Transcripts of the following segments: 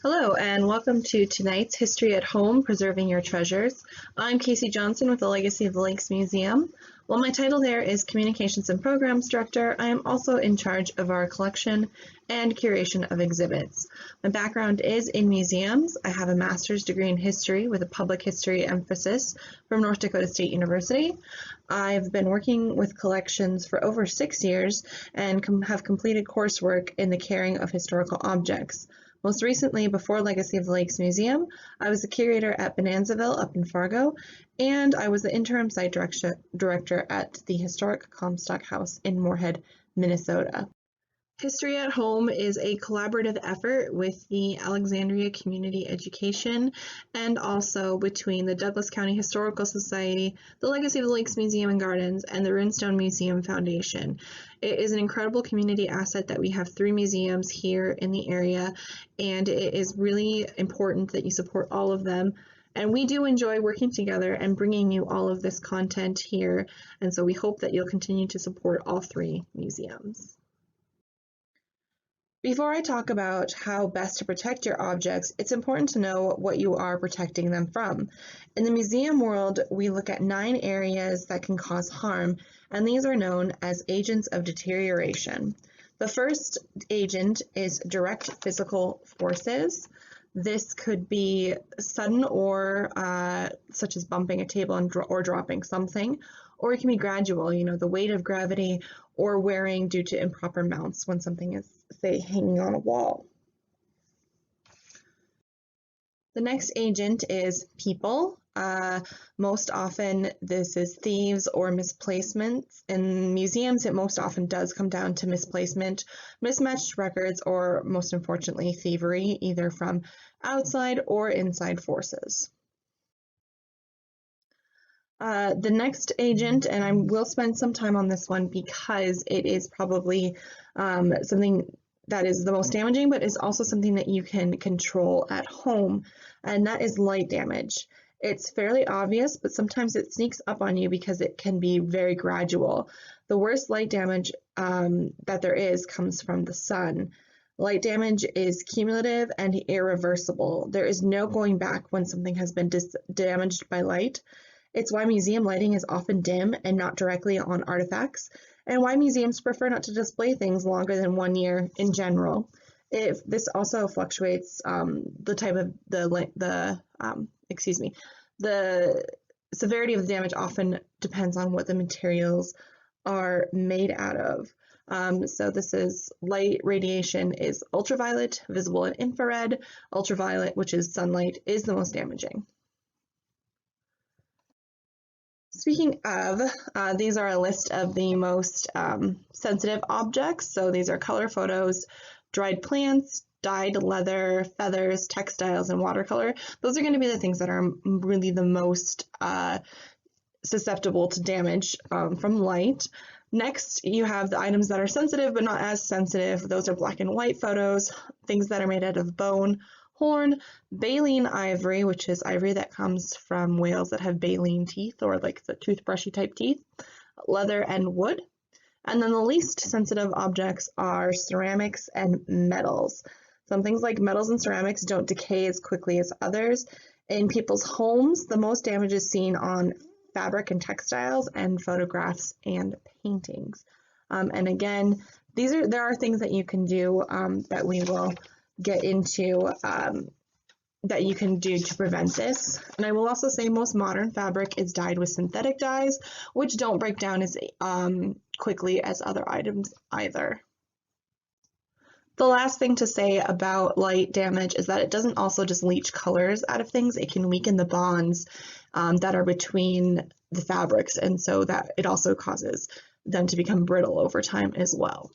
Hello and welcome to tonight's History at Home, Preserving Your Treasures. I'm Casey Johnson with the Legacy of the Lakes Museum. While my title there is Communications and Programs Director, I am also in charge of our collection and curation of exhibits. My background is in museums. I have a master's degree in history with a public history emphasis from North Dakota State University. I've been working with collections for over 6 years and have completed coursework in the caring of historical objects. Most recently, before Legacy of the Lakes Museum, I was the curator at Bonanzaville up in Fargo, and I was the interim site director at the historic Comstock House in Moorhead, Minnesota. History at Home is a collaborative effort with the Alexandria Community Education and also between the Douglas County Historical Society, the Legacy of the Lakes Museum and Gardens, and the Runestone Museum Foundation. It is an incredible community asset that we have 3 museums here in the area, and it is really important that you support all of them. And we do enjoy working together and bringing you all of this content here, and so we hope that you'll continue to support all 3 museums. Before I talk about how best to protect your objects, it's important to know what you are protecting them from. In the museum world, we look at 9 areas that can cause harm, and these are known as agents of deterioration. The first agent is direct physical forces. This could be sudden or such as bumping a table or dropping something, or it can be gradual, the weight of gravity, or wearing due to improper mounts when something is, say, hanging on a wall. The next agent is people. Most often this is thieves or misplacements. In museums, it most often does come down to misplacement, mismatched records, or most unfortunately, thievery, either from outside or inside forces. The next agent, and I will spend some time on this one because it is probably something that is the most damaging, but is also something that you can control at home, and that is light damage. It's fairly obvious, but sometimes it sneaks up on you because it can be very gradual. The worst light damage that there is comes from the sun. Light damage is cumulative and irreversible. There is no going back when something has been damaged by light. It's why museum lighting is often dim and not directly on artifacts, and why museums prefer not to display things longer than 1 year in general. This also fluctuates the type of the severity of the damage often depends on what the materials are made out of. So this is light radiation is ultraviolet, visible and infrared. Ultraviolet, which is sunlight, is the most damaging. Speaking of, these are a list of the most sensitive objects. So these are color photos, dried plants, dyed leather, feathers, textiles, and watercolor. Those are going to be the things that are really the most susceptible to damage from light. Next, you have the items that are sensitive but not as sensitive. Those are black and white photos, things that are made out of bone, horn, baleen ivory, which is ivory that comes from whales that have baleen teeth or like the toothbrushy type teeth, leather, and wood. And then the least sensitive objects are ceramics and metals. Some things like metals and ceramics don't decay as quickly as others. In people's homes, the most damage is seen on fabric and textiles and photographs and paintings. And again, there are things that you can do that we will get into that you can do to prevent this. And I will also say most modern fabric is dyed with synthetic dyes, which don't break down as quickly as other items either. The last thing to say about light damage is that it doesn't also just leach colors out of things, it can weaken the bonds that are between the fabrics, and so that it also causes them to become brittle over time as well.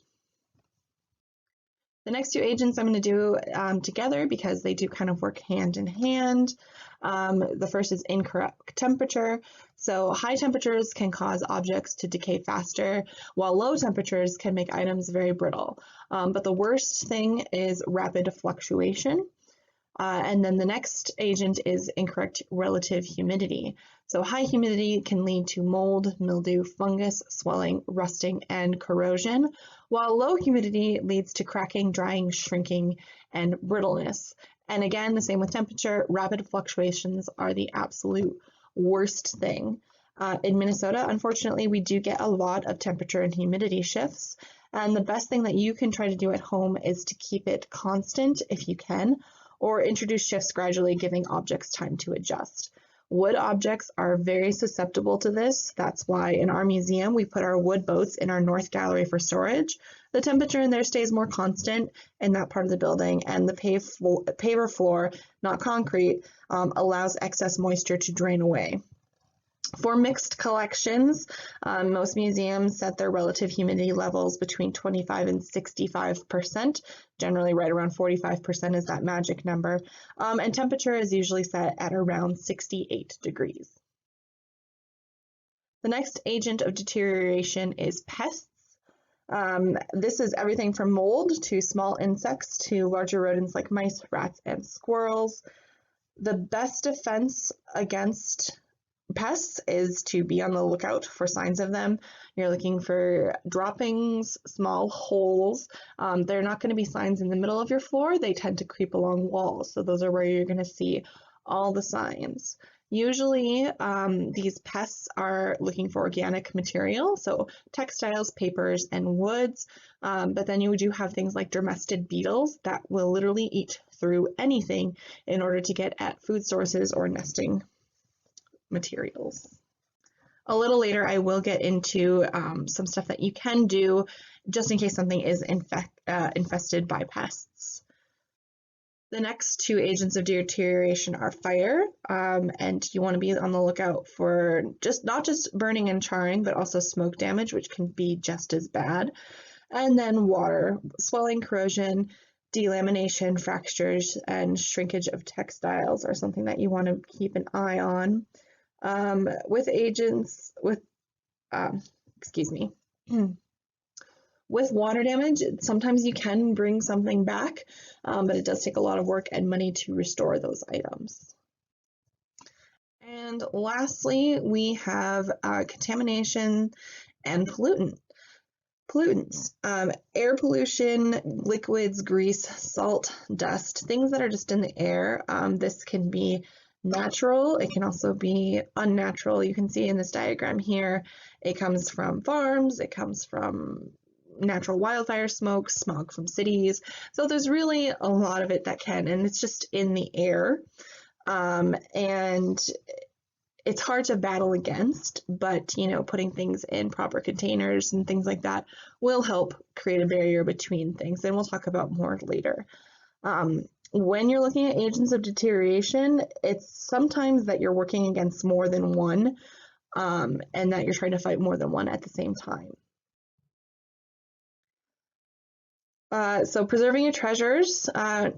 The next 2 agents I'm going to do together because they do kind of work hand in hand. The first is incorrect temperature. So high temperatures can cause objects to decay faster, while low temperatures can make items very brittle. But the worst thing is rapid fluctuation. And then the next agent is incorrect relative humidity. So high humidity can lead to mold, mildew, fungus, swelling, rusting, and corrosion, while low humidity leads to cracking, drying, shrinking, and brittleness. And again, the same with temperature. Rapid fluctuations are the absolute worst thing. In Minnesota, unfortunately, we do get a lot of temperature and humidity shifts. And the best thing that you can try to do at home is to keep it constant if you can, or introduce shifts gradually, giving objects time to adjust. Wood objects are very susceptible to this. That's why in our museum, we put our wood boats in our north gallery for storage. The temperature in there stays more constant in that part of the building, and the paver floor, not concrete, allows excess moisture to drain away. For mixed collections, most museums set their relative humidity levels between 25 and 65%, generally right around 45% is that magic number, and temperature is usually set at around 68 degrees. The next agent of deterioration is pests. This is everything from mold to small insects to larger rodents like mice, rats, and squirrels. The best defense against pests is to be on the lookout for signs of them. You're looking for droppings, small holes. They're not going to be signs in the middle of your floor. They tend to creep along walls. So those are where you're going to see all the signs. Usually these pests are looking for organic material, so textiles, papers, and woods. But then you do have things like dermestid beetles that will literally eat through anything in order to get at food sources or nesting materials. A little later, I will get into some stuff that you can do just in case something is infested by pests. The next two agents of deterioration are fire, and you want to be on the lookout for not just burning and charring, but also smoke damage, which can be just as bad. And then water, swelling, corrosion, delamination, fractures, and shrinkage of textiles are something that you want to keep an eye on. With water damage, sometimes you can bring something back, but it does take a lot of work and money to restore those items. And lastly, we have contamination and pollutants. Air pollution, liquids, grease, salt, dust, things that are just in the air. This can be natural, it can also be unnatural. You can see in this diagram here, it comes from farms, it comes from natural wildfire smoke, smog from cities. So there's really a lot of it that can, and it's just in the air. And it's hard to battle against, but putting things in proper containers and things like that will help create a barrier between things, and we'll talk about more later. When you're looking at agents of deterioration, it's sometimes that you're working against more than one, and that you're trying to fight more than one at the same time. So preserving your treasures,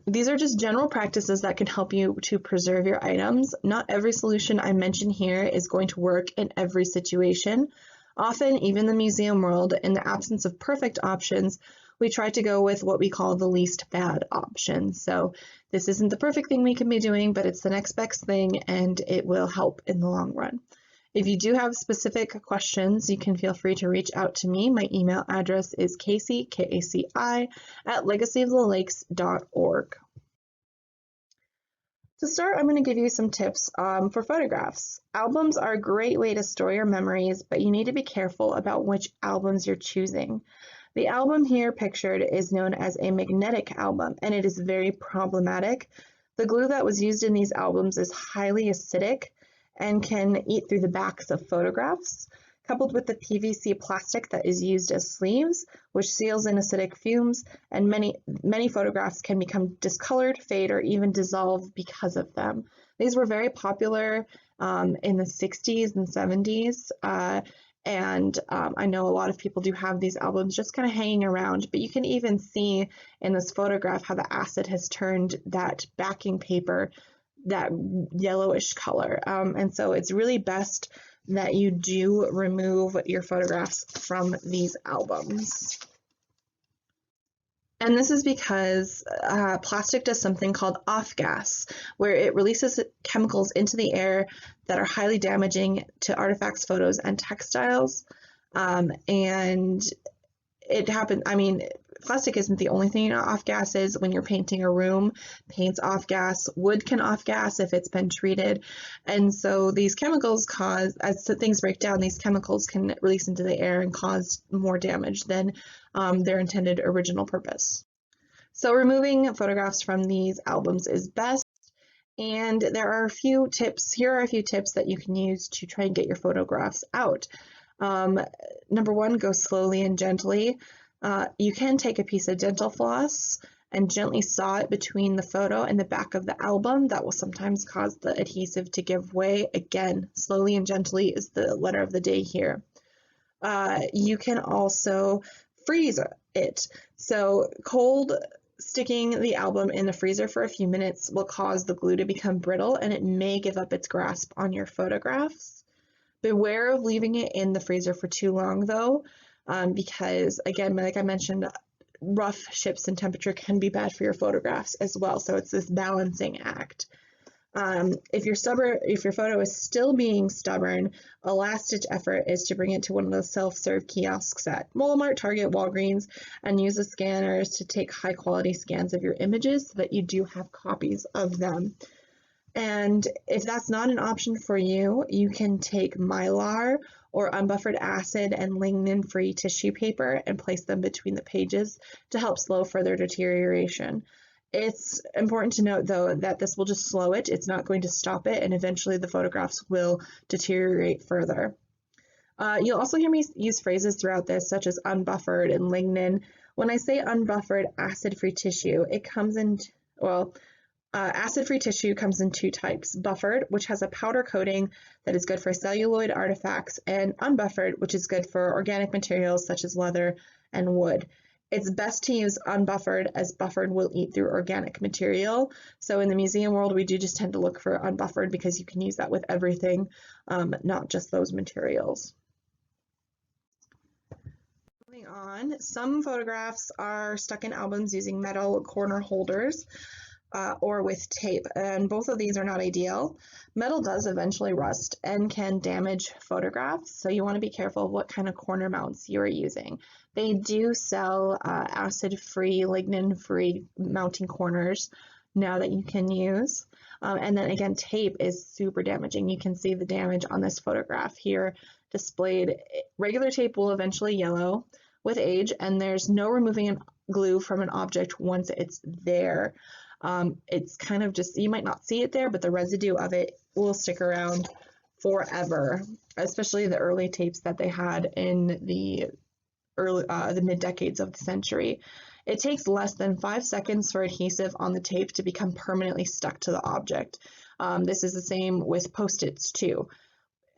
these are just general practices that can help you to preserve your items. Not every solution I mention here is going to work in every situation. Often, even the museum world, in the absence of perfect options, we try to go with what we call the least bad option. So this isn't the perfect thing we can be doing, but it's the next best thing, and it will help in the long run. If you do have specific questions, you can feel free to reach out to me. My email address is Kaci, K-A-C-I, @legacyofthelakes.org. To start, I'm going to give you some tips for photographs. Albums are a great way to store your memories, but you need to be careful about which albums you're choosing. The album here pictured is known as a magnetic album, and it is very problematic. The glue that was used in these albums is highly acidic and can eat through the backs of photographs, coupled with the PVC plastic that is used as sleeves, which seals in acidic fumes, and many photographs can become discolored, fade, or even dissolve because of them. These were very popular in the 60s and 70s, and I know a lot of people do have these albums just kind of hanging around, but you can even see in this photograph how the acid has turned that backing paper that yellowish color. And so it's really best that you do remove your photographs from these albums. And this is because plastic does something called off-gas, where it releases chemicals into the air that are highly damaging to artifacts, photos, and textiles. And it happens, I mean, plastic isn't the only thing off gases. When you're painting a room, paint's off gas, wood can off gas if it's been treated. And so these chemicals cause, as things break down, these chemicals can release into the air and cause more damage than their intended original purpose. So removing photographs from these albums is best. And there are a few tips. Here are a few tips that you can use to try and get your photographs out. Number one, go slowly and gently. You can take a piece of dental floss and gently saw it between the photo and the back of the album. That will sometimes cause the adhesive to give way. Again, slowly and gently is the letter of the day here. You can also freeze it. So cold sticking the album in the freezer for a few minutes will cause the glue to become brittle, and it may give up its grasp on your photographs. Beware of leaving it in the freezer for too long though, because again, like I mentioned, rough shifts in temperature can be bad for your photographs as well. So it's this balancing act. If your photo is still being stubborn, a last-ditch effort is to bring it to one of those self-serve kiosks at Walmart, Target, Walgreens, and use the scanners to take high-quality scans of your images so that you do have copies of them. And if that's not an option for you, you can take Mylar or unbuffered acid and lignin-free tissue paper and place them between the pages to help slow further deterioration. It's important to note, though, that this will just slow it. It's not going to stop it, and eventually the photographs will deteriorate further. You'll also hear me use phrases throughout this, such as unbuffered and lignin. When I say unbuffered acid-free tissue, it comes in, well, acid-free tissue comes in two types: buffered, which has a powder coating that is good for celluloid artifacts, and unbuffered, which is good for organic materials such as leather and wood. It's best to use unbuffered, as buffered will eat through organic material. So in the museum world, we do just tend to look for unbuffered because you can use that with everything, not just those materials. Moving on, some photographs are stuck in albums using metal corner holders or with tape, and both of these are not ideal. Metal does eventually rust and can damage photographs, so you want to be careful of what kind of corner mounts you are using. They do sell acid-free, lignin-free mounting corners now that you can use. And then again, tape is super damaging. You can see the damage on this photograph here displayed. Regular tape will eventually yellow with age, and there's no removing glue from an object once it's there. It's kind of just, you might not see it there, but the residue of it will stick around forever, especially the early tapes that they had in the mid-decades of the century. It takes less than 5 seconds for adhesive on the tape to become permanently stuck to the object. This is the same with Post-its too.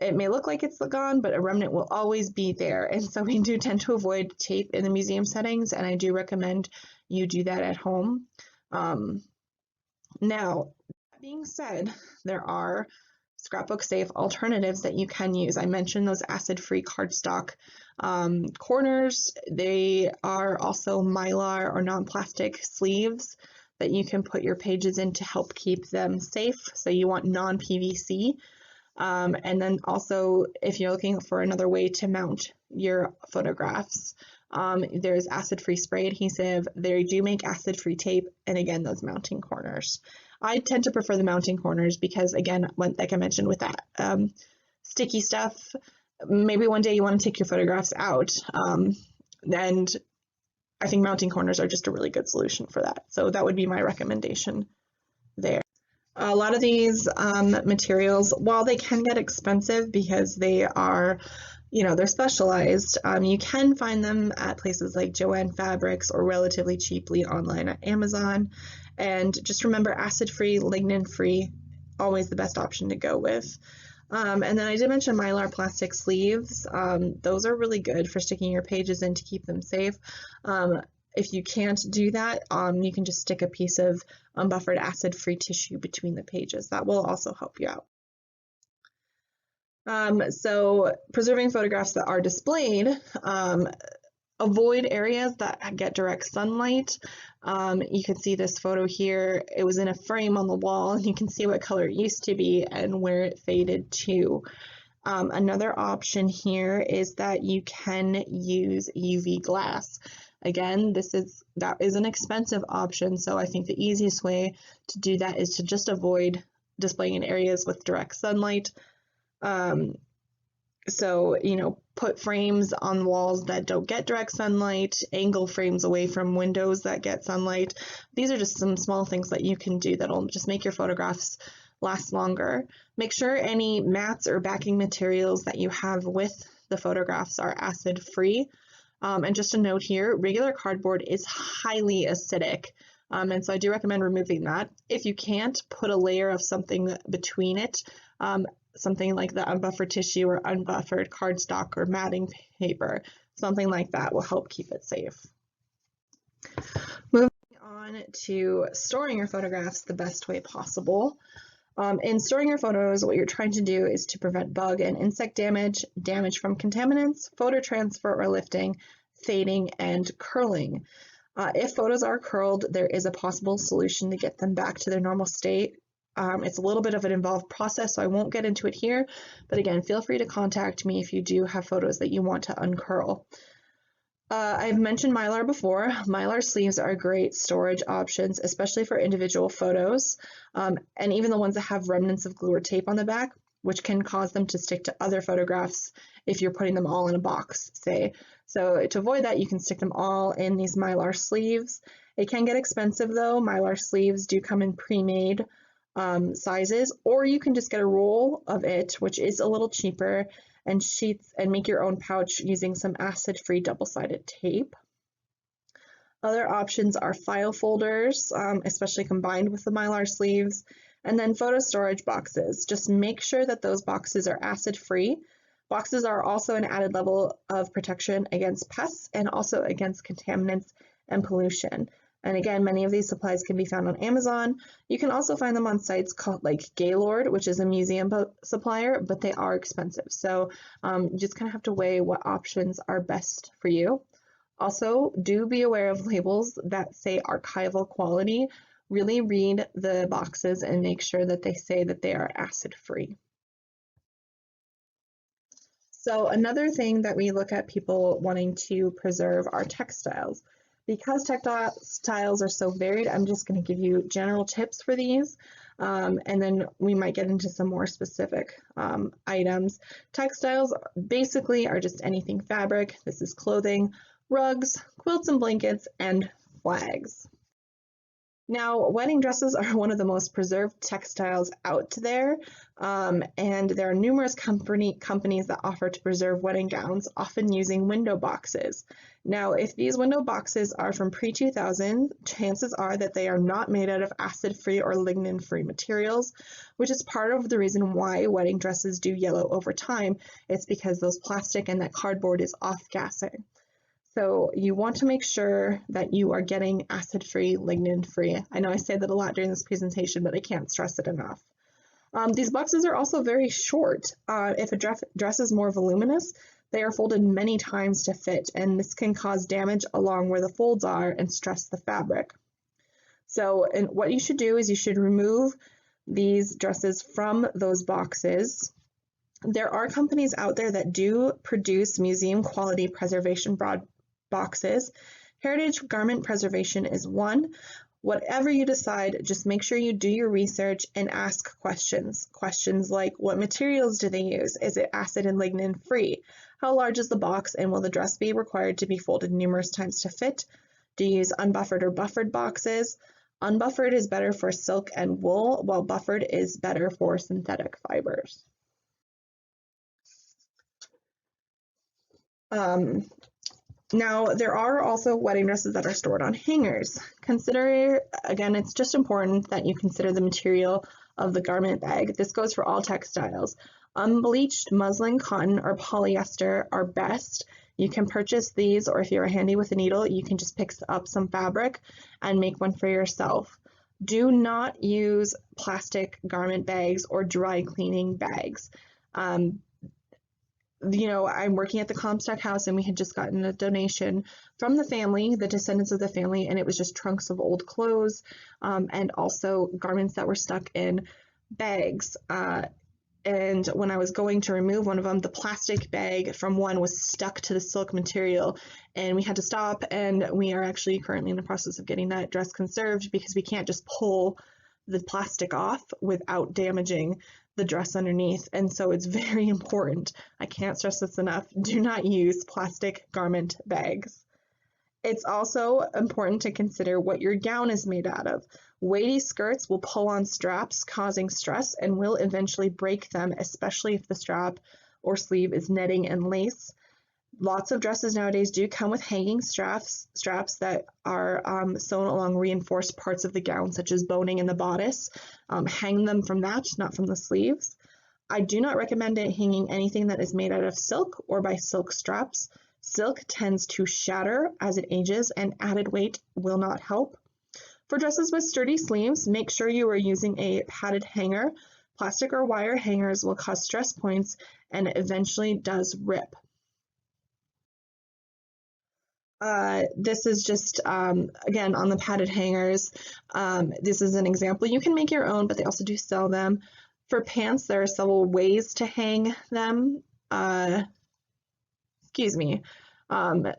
It may look like it's gone, but a remnant will always be there. And so we do tend to avoid tape in the museum settings, and I do recommend you do that at home. Now, that being said, there are scrapbook safe alternatives that you can use. I mentioned those acid-free cardstock corners. They are also Mylar or non-plastic sleeves that you can put your pages in to help keep them safe. So you want non-PVC. And then also, if you're looking for another way to mount your photographs, there's acid-free spray adhesive. They do make acid-free tape, and again, those mounting corners. I tend to prefer the mounting corners because, again, like I mentioned with that sticky stuff, maybe one day you want to take your photographs out, and I think mounting corners are just a really good solution for that. So that would be my recommendation there. A lot of these materials, while they can get expensive because they are, they're specialized, you can find them at places like Joann Fabrics or relatively cheaply online at Amazon. And just remember, acid-free, lignin-free, always the best option to go with. And then I did mention Mylar plastic sleeves. Those are really good for sticking your pages in to keep them safe. If you can't do that, you can just stick a piece of unbuffered acid-free tissue between the pages. That will also help you out. So preserving photographs that are displayed, avoid areas that get direct sunlight. You can see this photo here. It was in a frame on the wall, and you can see what color it used to be and where it faded to. Another option here is that you can use UV glass. Again, that is an expensive option, so I think the easiest way to do that is to just avoid displaying in areas with direct sunlight. So, put frames on walls that don't get direct sunlight, angle frames away from windows that get sunlight. These are just some small things that you can do that'll just make your photographs last longer. Make sure any mats or backing materials that you have with the photographs are acid-free. And just a note here, regular cardboard is highly acidic. And so I do recommend removing that. If you can't, put a layer of something between it, something like the unbuffered tissue or unbuffered cardstock or matting paper. Something like that will help keep it safe. Moving on to storing your photographs the best way possible. In storing your photos, what you're trying to do is to prevent bug and insect damage, damage from contaminants, photo transfer or lifting, fading, and curling. If photos are curled, there is a possible solution to get them back to their normal state. It's a little bit of an involved process, so I won't get into it here, but again, feel free to contact me if you do have photos that you want to uncurl. I've mentioned Mylar before. Mylar sleeves are great storage options, especially for individual photos, and even the ones that have remnants of glue or tape on the back, which can cause them to stick to other photographs if you're putting them all in a box, say. So to avoid that, you can stick them all in these Mylar sleeves. It can get expensive though. Mylar sleeves do come in pre-made sizes, or you can just get a roll of it, which is a little cheaper, and sheets and make your own pouch using some acid-free double-sided tape. Other options are file folders, especially combined with the Mylar sleeves, and then photo storage boxes. Just make sure that those boxes are acid-free. Boxes are also an added level of protection against pests and also against contaminants and pollution. And again, many of these supplies can be found on Amazon. You can also find them on sites called like Gaylord, which is a museum supplier, but they are expensive. So you just kind of have to weigh what options are best for you. Also, do be aware of labels that say archival quality. Really read the boxes and make sure that they say that they are acid-free. So another thing that we look at people wanting to preserve are textiles. Because textiles are so varied, I'm just going to give you general tips for these, and then we might get into some more specific items. Textiles basically are just anything fabric. This is clothing, rugs, quilts and blankets, and flags. Now, wedding dresses are one of the most preserved textiles out there, and there are numerous companies that offer to preserve wedding gowns, often using window boxes. Now, if these window boxes are from pre-2000, chances are that they are not made out of acid-free or lignin-free materials, which is part of the reason why wedding dresses do yellow over time. It's because those plastic and that cardboard is off-gassing. So you want to make sure that you are getting acid-free, lignin-free. I know I say that a lot during this presentation, but I can't stress it enough. These boxes are also very short. If a dress is more voluminous, they are folded many times to fit, and this can cause damage along where the folds are and stress the fabric. So what you should do is you should remove these dresses from those boxes. There are companies out there that do produce museum quality preservation boxes. Heritage garment preservation is one. Whatever you decide, just make sure you do your research and ask questions. Questions like, what materials do they use? Is it acid and lignin free? How large is the box, and will the dress be required to be folded numerous times to fit? Do you use unbuffered or buffered boxes? Unbuffered is better for silk and wool, while buffered is better for synthetic fibers. Now, there are also wedding dresses that are stored on hangers. Consider, again, it's just important that you consider the material of the garment bag. This goes for all textiles. Unbleached muslin, cotton, or polyester are best. You can purchase these, or if you're handy with a needle, you can just pick up some fabric and make one for yourself. Do not use plastic garment bags or dry cleaning bags. I'm working at the Comstock House, and we had just gotten a donation from the family, the descendants of the family, and it was just trunks of old clothes and also garments that were stuck in bags. and when I was going to remove one of them, the plastic bag from one was stuck to the silk material, and we had to stop, and we are actually currently in the process of getting that dress conserved because we can't just pull the plastic off without damaging the dress underneath. And so it's very important, I can't stress this enough, do not use plastic garment bags. It's also important to consider what your gown is made out of. Weighty skirts will pull on straps, causing stress, and will eventually break them, especially if the strap or sleeve is netting and lace. Lots of dresses nowadays do come with hanging straps that are sewn along reinforced parts of the gown, such as boning in the bodice. Hang them from that, not from the sleeves. I do not recommend hanging anything that is made out of silk or by silk straps. Silk tends to shatter as it ages, and added weight will not help. For dresses with sturdy sleeves, make sure you are using a padded hanger. Plastic or wire hangers will cause stress points and eventually does rip. This is just, again, on the padded hangers. This is an example. You can make your own, but they also do sell them. For pants, there are several ways to hang them.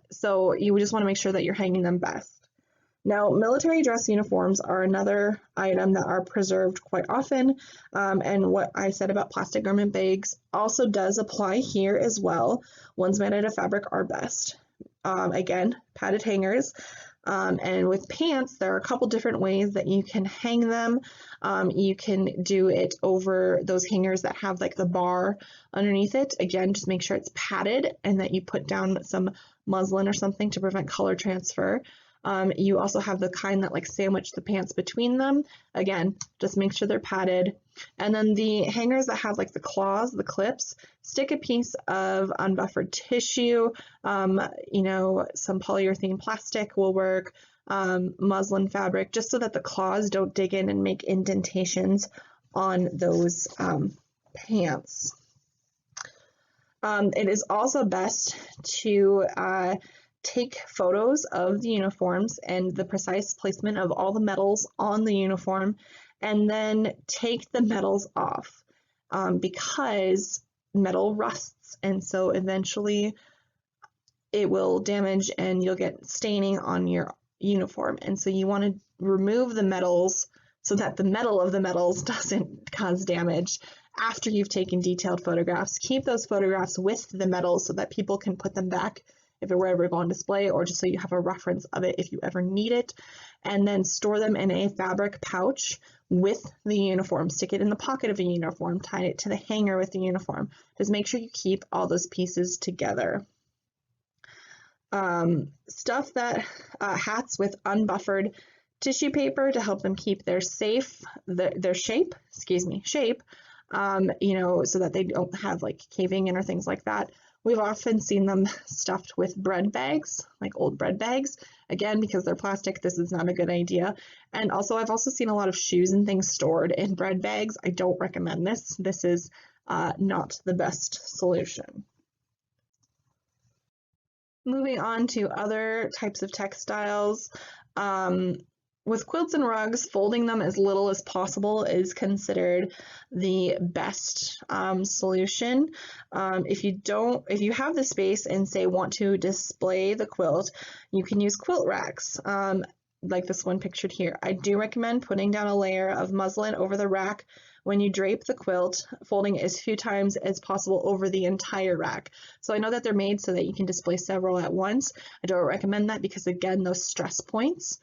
So you just want to make sure that you're hanging them best. Now, military dress uniforms are another item that are preserved quite often, and what I said about plastic garment bags also does apply here as well. Ones made out of fabric are best. Again, padded hangers. And with pants, there are a couple different ways that you can hang them. You can do it over those hangers that have like the bar underneath it. Again, just make sure it's padded and that you put down some muslin or something to prevent color transfer. You also have the kind that like sandwich the pants between them. Again, just make sure they're padded. And then the hangers that have like the claws, the clips, stick a piece of unbuffered tissue, some polyurethane plastic will work, muslin fabric, just so that the claws don't dig in and make indentations on those pants. It is also best to take photos of the uniforms and the precise placement of all the medals on the uniform, and then take the medals off because metal rusts, and so eventually it will damage and you'll get staining on your uniform. And so you want to remove the medals so that the metal of the medals doesn't cause damage after you've taken detailed photographs. Keep those photographs with the medals so that people can put them back if it were ever on display, or just so you have a reference of it if you ever need it. And then store them in a fabric pouch with the uniform. Stick it in the pocket of a uniform, tie it to the hanger with the uniform. Just make sure you keep all those pieces together. Stuff that hats with unbuffered tissue paper to help them keep their shape, so that they don't have like caving in or things like that. We've often seen them stuffed with bread bags, like old bread bags. Again, because they're plastic, this is not a good idea. And also, I've also seen a lot of shoes and things stored in bread bags. I don't recommend this. This is not the best solution. Moving on to other types of textiles. With quilts and rugs, folding them as little as possible is considered the best solution. If you have the space and say want to display the quilt, you can use quilt racks, like this one pictured here. I do recommend putting down a layer of muslin over the rack when you drape the quilt, folding as few times as possible over the entire rack. So I know that they're made so that you can display several at once. I don't recommend that because, again, those stress points.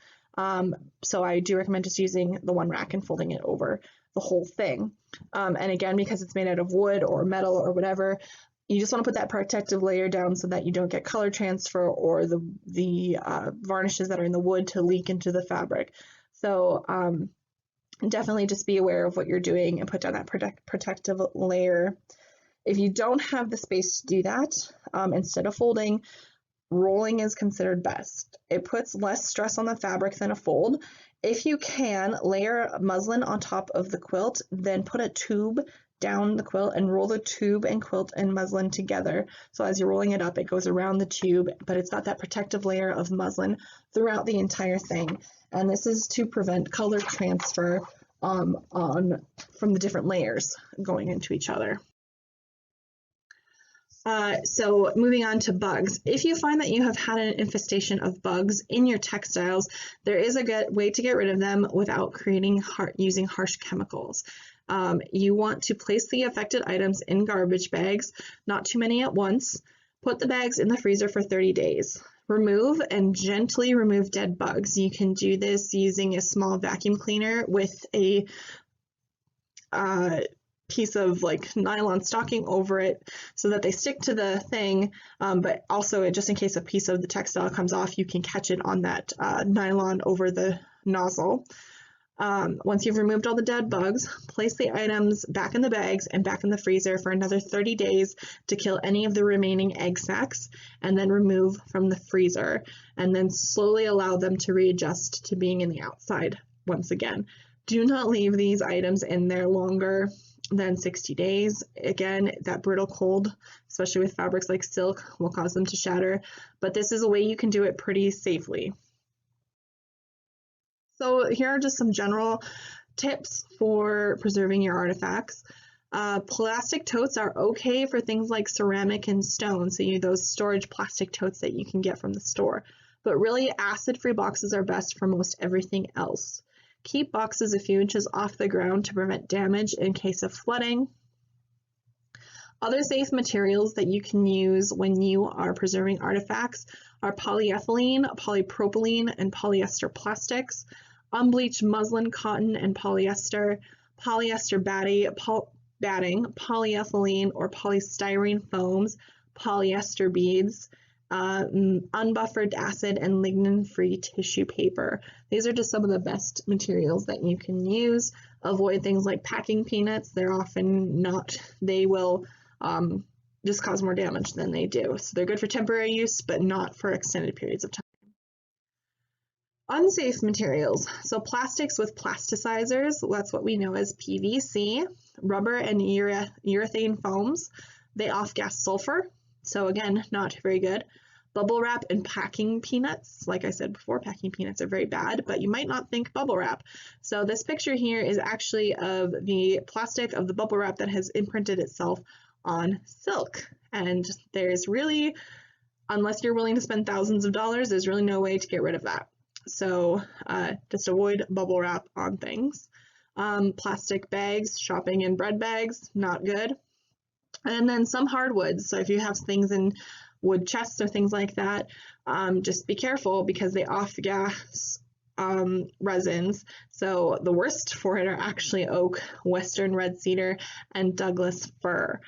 So I do recommend just using the one rack and folding it over the whole thing. And again, because it's made out of wood or metal or whatever, you just want to put that protective layer down so that you don't get color transfer or the varnishes that are in the wood to leak into the fabric. So definitely just be aware of what you're doing and put down that protective layer. If you don't have the space to do that, instead of folding, rolling is considered best. It puts less stress on the fabric than a fold. If you can, layer muslin on top of the quilt, then put a tube down the quilt and roll the tube and quilt and muslin together. So as you're rolling it up, it goes around the tube, but it's got that protective layer of muslin throughout the entire thing. And this is to prevent color transfer from the different layers going into each other. So moving on to bugs. If you find that you have had an infestation of bugs in your textiles, there is a good way to get rid of them without using harsh chemicals. You want to place the affected items in garbage bags, not too many at once. Put the bags in the freezer for 30 days. Remove and gently remove dead bugs. You can do this using a small vacuum cleaner with a piece of like nylon stocking over it so that they stick to the thing, but also just in case a piece of the textile comes off, you can catch it on that nylon over the nozzle. Once you've removed all the dead bugs, place the items back in the bags and back in the freezer for another 30 days to kill any of the remaining egg sacs, and then remove from the freezer, and then slowly allow them to readjust to being in the outside once again. Do not leave these items in there longer than 60 days. Again, that brittle cold, especially with fabrics like silk, will cause them to shatter, but this is a way you can do it pretty safely. So here are just some general tips for preserving your artifacts. Plastic totes are okay for things like ceramic and stone, so those storage plastic totes that you can get from the store, but really acid-free boxes are best for most everything else. Keep boxes a few inches off the ground to prevent damage in case of flooding. Other safe materials that you can use when you are preserving artifacts are polyethylene, polypropylene, and polyester plastics, unbleached muslin, cotton, and polyester, polyester batting, polyethylene or polystyrene foams, polyester beads, unbuffered acid, and lignin-free tissue paper. These are just some of the best materials that you can use. Avoid things like packing peanuts. They're often not, they will just cause more damage than they do. So they're good for temporary use, but not for extended periods of time. Unsafe materials. So plastics with plasticizers, that's what we know as PVC, rubber and urethane foams. They off-gas sulfur, so again, not very good. Bubble wrap and packing peanuts. Like I said before, packing peanuts are very bad, but you might not think bubble wrap. So this picture here is actually of the plastic of the bubble wrap that has imprinted itself on silk. And there's really, unless you're willing to spend thousands of dollars, there's really no way to get rid of that. So just avoid bubble wrap on things. Plastic bags, shopping and bread bags, not good. And then some hardwoods. So if you have things in wood chests or things like that, just be careful because they off-gas resins. So the worst for it are actually oak, western red cedar, and Douglas fir.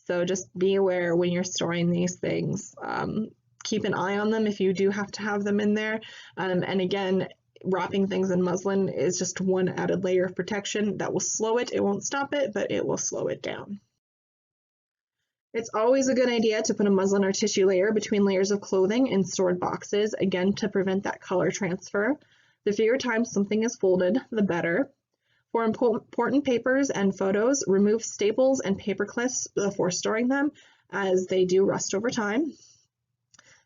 So just be aware when you're storing these things. Keep an eye on them if you do have to have them in there. And again, wrapping things in muslin is just one added layer of protection that will slow it. It won't stop it, but it will slow it down. It's always a good idea to put a muslin or tissue layer between layers of clothing in stored boxes, again, to prevent that color transfer. The fewer times something is folded, the better. For important papers and photos, remove staples and paper clips before storing them, as they do rust over time.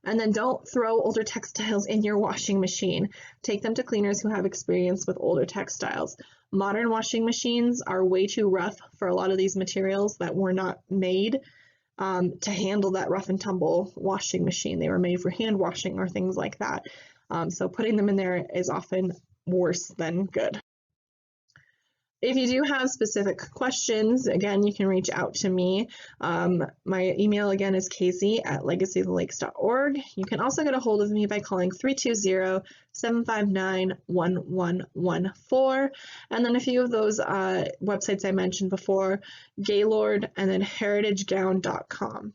And then don't throw older textiles in your washing machine. Take them to cleaners who have experience with older textiles. Modern washing machines are way too rough for a lot of these materials that were not made to handle that rough and tumble washing machine. They were made for hand washing or things like that. So putting them in there is often worse than good. If you do have specific questions, again, you can reach out to me. My email again is casey@legacyofthelakes.org. You can also get a hold of me by calling 320-759-1114. And then a few of those websites I mentioned before, Gaylord and then heritagegown.com.